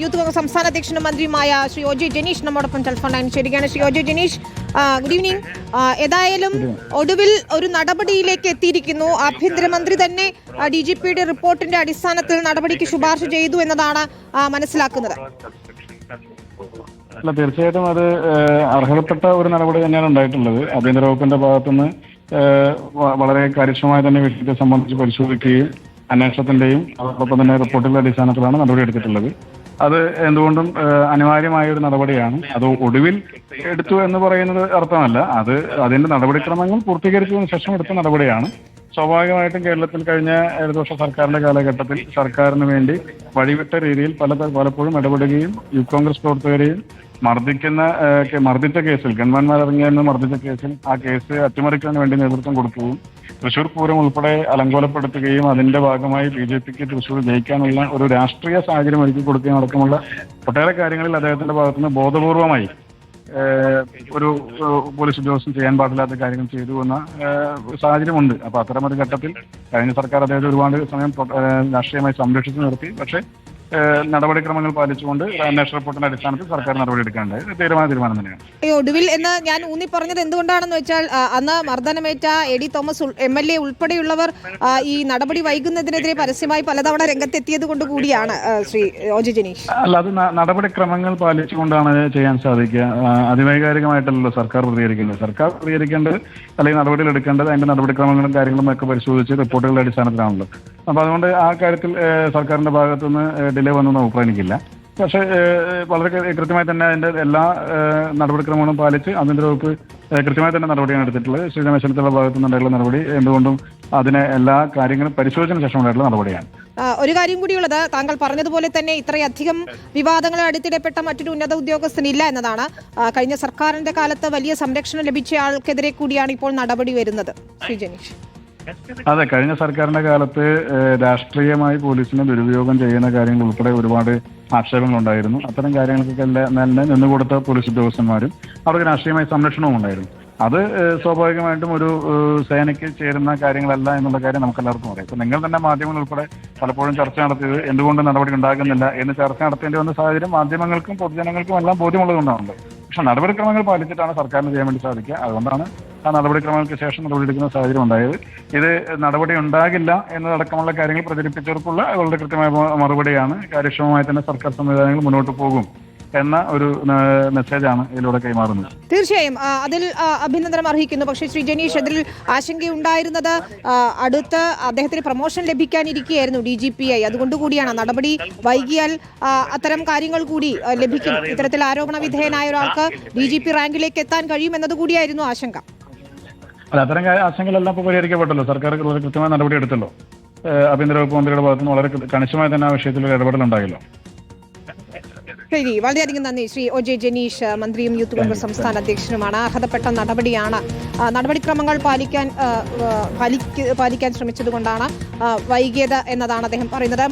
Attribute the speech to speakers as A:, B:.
A: Youth Congress സംസ്ഥാന അധ്യക്ഷനും മന്ത്രിയുമായ ശ്രീ ഒ ജെ ജനീഷ് നമ്മോടൊപ്പം ടെലിഫോൺ ലൈൻ ചേരുകയാണ്. Shri O J Janeesh, good evening. ഏതായാലും ഒടുവിൽ ഒരു നടപടിയിലേക്ക് എത്തിയിരിക്കുന്നു. ആഭ്യന്തരമന്ത്രി തന്നെ DGPയുടെ റിപ്പോർട്ടിന്റെ അടിസ്ഥാനത്തിൽ നടപടിക്ക് ശുപാർശ ചെയ്തു എന്നതാണ് മനസ്സിലാക്കുന്നത്.
B: അല്ല, തീർച്ചയായിട്ടും അത് അർഹതപ്പെട്ട ഒരു നടപടി തന്നെയാണ് ഉണ്ടായിട്ടുള്ളത്. ആഭ്യന്തര വകുപ്പിന്റെ ഭാഗത്തുനിന്ന് വളരെ കാര്യക്ഷമമായി തന്നെ വിഷയത്തെ സംബന്ധിച്ച് പരിശോധിക്കുകയും അന്വേഷണത്തിന്റെയും അതോടൊപ്പം തന്നെ റിപ്പോർട്ടിന്റെ അടിസ്ഥാനത്തിലാണ് നടപടി എടുത്തിട്ടുള്ളത്. അത് എന്തുകൊണ്ടും അനിവാര്യമായ ഒരു നടപടിയാണ്. അത് ഒടുവിൽ എടുത്തു എന്ന് പറയുന്നത് അർത്ഥമല്ല, അത് അതിന്റെ നടപടിക്രമങ്ങൾ പൂർത്തീകരിച്ചതിന് ശേഷം എടുത്ത നടപടിയാണ്. സ്വാഭാവികമായിട്ടും കേരളത്തിൽ കഴിഞ്ഞ ഇടതുപക്ഷ സർക്കാരിന്റെ കാലഘട്ടത്തിൽ സർക്കാരിന് വേണ്ടി വഴിവിട്ട രീതിയിൽ പലപ്പോഴും ഇടപെടുകയും യൂത്ത് കോൺഗ്രസ് പ്രവർത്തകരെയും മർദ്ദിച്ച കേസിൽ ഗൺമാൻമാർ ഇറങ്ങിയെന്ന് മർദ്ദിച്ച കേസിൽ ആ കേസ് അട്ടിമറിക്കാൻ വേണ്ടി നേതൃത്വം കൊടുക്കുകയും തൃശൂർ പൂരം ഉൾപ്പെടെ അലങ്കോലപ്പെടുത്തുകയും അതിന്റെ ഭാഗമായി BJPക്ക് തൃശൂർ ജയിക്കാനുള്ള ഒരു രാഷ്ട്രീയ സാഹചര്യം ഒരുക്കി കൊടുക്കുകയും അടക്കമുള്ള ഒട്ടേറെ കാര്യങ്ങളിൽ അദ്ദേഹത്തിന്റെ ഭാഗത്തുനിന്ന് ബോധപൂർവമായി ഒരു പോലീസ് ഉദ്യോഗസ്ഥൻ ചെയ്യാൻ പാടില്ലാത്ത കാര്യങ്ങൾ ചെയ്തു എന്ന സാഹചര്യമുണ്ട്. അപ്പൊ അത്തരമൊരു ഘട്ടത്തിൽ കഴിഞ്ഞ സർക്കാർ അദ്ദേഹത്തെ ഒരുപാട് സമയം രാഷ്ട്രീയമായി സംരക്ഷിച്ചു നിർത്തി. പക്ഷേ നടപടിക്രമങ്ങൾ പാലിച്ചുകൊണ്ട് അന്വേഷണ റിപ്പോർട്ടിന്റെ അടിസ്ഥാനത്തിൽ സർക്കാർ നടപടിയെടുക്കേണ്ടത് തീരുമാനം തന്നെയാണ്.
A: ഒടുവിൽ എന്ന് ഞാൻ ഊന്നി പറഞ്ഞത് എന്തുകൊണ്ടാണെന്ന് വെച്ചാൽ അന്ന് മർദ്ദനമേറ്റ AD തോമസ് MLA ഉൾപ്പെടെയുള്ളവർ ഈ നടപടി വൈകുന്നതിനെതിരെ പരസ്യമായി പലതവണ രംഗത്തെത്തിയത് കൊണ്ട് കൂടിയാണ് ശ്രീ ഒ ജെ ജനീഷ്.
B: അല്ല, അത് നടപടിക്രമങ്ങൾ പാലിച്ചുകൊണ്ടാണ് ചെയ്യാൻ സാധിക്കുക. അതിവൈകാരികമായിട്ടല്ലോ സർക്കാർ പ്രതികരിക്കുന്നത്. സർക്കാർ പ്രതികരിക്കേണ്ടത് അല്ലെങ്കിൽ നടപടികൾ എടുക്കേണ്ടത് അതിന്റെ നടപടിക്രമങ്ങളും കാര്യങ്ങളും ഒക്കെ പരിശോധിച്ച് റിപ്പോർട്ടുകളുടെ അടിസ്ഥാനത്തിലാണല്ലോ. അപ്പൊ അതുകൊണ്ട് ആ കാര്യത്തിൽ സർക്കാരിന്റെ ഭാഗത്തുനിന്ന് ഡിലേ വന്നൊന്നും അഭിപ്രായമില്ല. പക്ഷേ വളരെ കൃത്യമായി തന്നെ അതിന്റെ എല്ലാ നടപടിക്രമങ്ങളും പാലിച്ച് ആഭ്യന്തര വകുപ്പ് കൃത്യമായി തന്നെ നടപടിയാണ് എടുത്തിട്ടുള്ളത്. ശ്രീ രമേശ് ചെന്നിത്തല ഭാഗത്തു നിന്നുണ്ടായിട്ടുള്ള നടപടി എന്തുകൊണ്ടും അതിനെ എല്ലാ കാര്യങ്ങളും പരിശോധിച്ചതിന് ശേഷം ഉണ്ടായിട്ടുള്ള നടപടിയാണ്.
A: ഒരു കാര്യം കൂടിയുള്ളത്, താങ്കൾ പറഞ്ഞതുപോലെ തന്നെ ഇത്രയധികം വിവാദങ്ങളിൽ അടുത്തിടപെട്ട മറ്റൊരു ഉന്നത ഉദ്യോഗസ്ഥനില്ല എന്നതാണ്. കഴിഞ്ഞ സർക്കാരിന്റെ കാലത്ത് വലിയ സംരക്ഷണം ലഭിച്ച ആൾക്കെതിരെ കൂടിയാണ് ഇപ്പോൾ നടപടി വരുന്നത്. ശ്രീ ജനീഷ്.
B: അതെ, കഴിഞ്ഞ സർക്കാരിന്റെ കാലത്ത് രാഷ്ട്രീയമായി പോലീസിനെ ദുരുപയോഗം ചെയ്യുന്ന കാര്യങ്ങൾ ഉൾപ്പെടെ ഒരുപാട് ആക്ഷേപങ്ങളുണ്ടായിരുന്നു. അത്തരം കാര്യങ്ങൾക്കൊക്കെ നിന്നുകൊടുത്ത പോലീസ് ഉദ്യോഗസ്ഥന്മാരും അവർക്ക് രാഷ്ട്രീയമായി സംരക്ഷണവും ഉണ്ടായിരുന്നു. അത് സ്വാഭാവികമായിട്ടും ഒരു സേനയ്ക്ക് ചേരുന്ന കാര്യങ്ങളല്ല എന്നുള്ള കാര്യം നമുക്കെല്ലാവർക്കും അറിയാം. ഇപ്പൊ നിങ്ങൾ തന്നെ മാധ്യമങ്ങൾ ഉൾപ്പെടെ പലപ്പോഴും ചർച്ച നടത്തിയത് എന്തുകൊണ്ട് നടപടി ഉണ്ടാകുന്നില്ല എന്ന് ചർച്ച നടത്തേണ്ടി വന്ന സാഹചര്യം മാധ്യമങ്ങൾക്കും പൊതുജനങ്ങൾക്കും എല്ലാം ബോധ്യമുള്ളതുകൊണ്ടാണല്ലോ. പക്ഷെ നടപടിക്രമങ്ങൾ പാലിച്ചിട്ടാണ് സർക്കാരിന് ചെയ്യാൻ വേണ്ടി സാധിക്കുക. അതുകൊണ്ടാണ് ആ നടപടിക്രമങ്ങൾക്ക് ശേഷം നടപടി എടുക്കുന്ന സാഹചര്യം ഉണ്ടായത്. ഇത് നടപടി ഉണ്ടാകില്ല എന്നതടക്കമുള്ള കാര്യങ്ങൾ പ്രചരിപ്പിച്ചവർക്കുള്ള വളരെ കൃത്യമായ മറുപടിയാണ്. കാര്യക്ഷമമായി തന്നെ സർക്കാർ സംവിധാനങ്ങൾ മുന്നോട്ട് പോകും എന്ന ഒരു മെസ്സേജാണ് ഇതിലൂടെ കൈമാറുന്നത്.
A: തീർച്ചയായും അതിൽ അഭിനന്ദനം അർഹിക്കുന്നു. പക്ഷേ ശ്രീ ജനീഷ്, അതിൽ ആശങ്കയുണ്ടായിരുന്നത് അടുത്ത അദ്ദേഹത്തിന് പ്രൊമോഷൻ ലഭിക്കാനിരിക്കുകയായിരുന്നു DGPയായി. അതുകൊണ്ടുകൂടിയാണ് നടപടി വൈകിയാൽ അത്തരം കാര്യങ്ങൾ കൂടി ലഭിക്കും. ഇത്തരത്തിൽ ആരോപണ വിധേയനായ ഒരാൾക്ക് DGP റാങ്കിലേക്ക് എത്താൻ കഴിയുമെന്നത് കൂടിയായിരുന്നു ആശങ്ക.
B: അല്ല, അത്തരം ആശങ്കകളെല്ലാം ഇപ്പോൾ പരിഹരിക്കപ്പെട്ടല്ലോ. സർക്കാർ വളരെ കൃത്യമായ നടപടി എടുത്തല്ലോ. ആഭ്യന്തര വകുപ്പ് മന്ത്രിയുടെ ഭാഗത്തുനിന്ന് വളരെ കണിശമായി തന്നെ ആ വിഷയത്തിൽ ഇടപെടലുണ്ടായല്ലോ.
A: ശരി, വളരെയധികം നന്ദി. ശ്രീ ഒ ജെ ജനീഷ്, മന്ത്രിയും യൂത്ത് കോൺഗ്രസ് സംസ്ഥാന അധ്യക്ഷനുമാണ്. അർഹതപ്പെട്ട നടപടിയാണ്. നടപടിക്രമങ്ങൾ പാലിക്കാൻ ശ്രമിച്ചതുകൊണ്ടാണ് വൈകിയത് എന്നതാണ് അദ്ദേഹം പറയുന്നത്.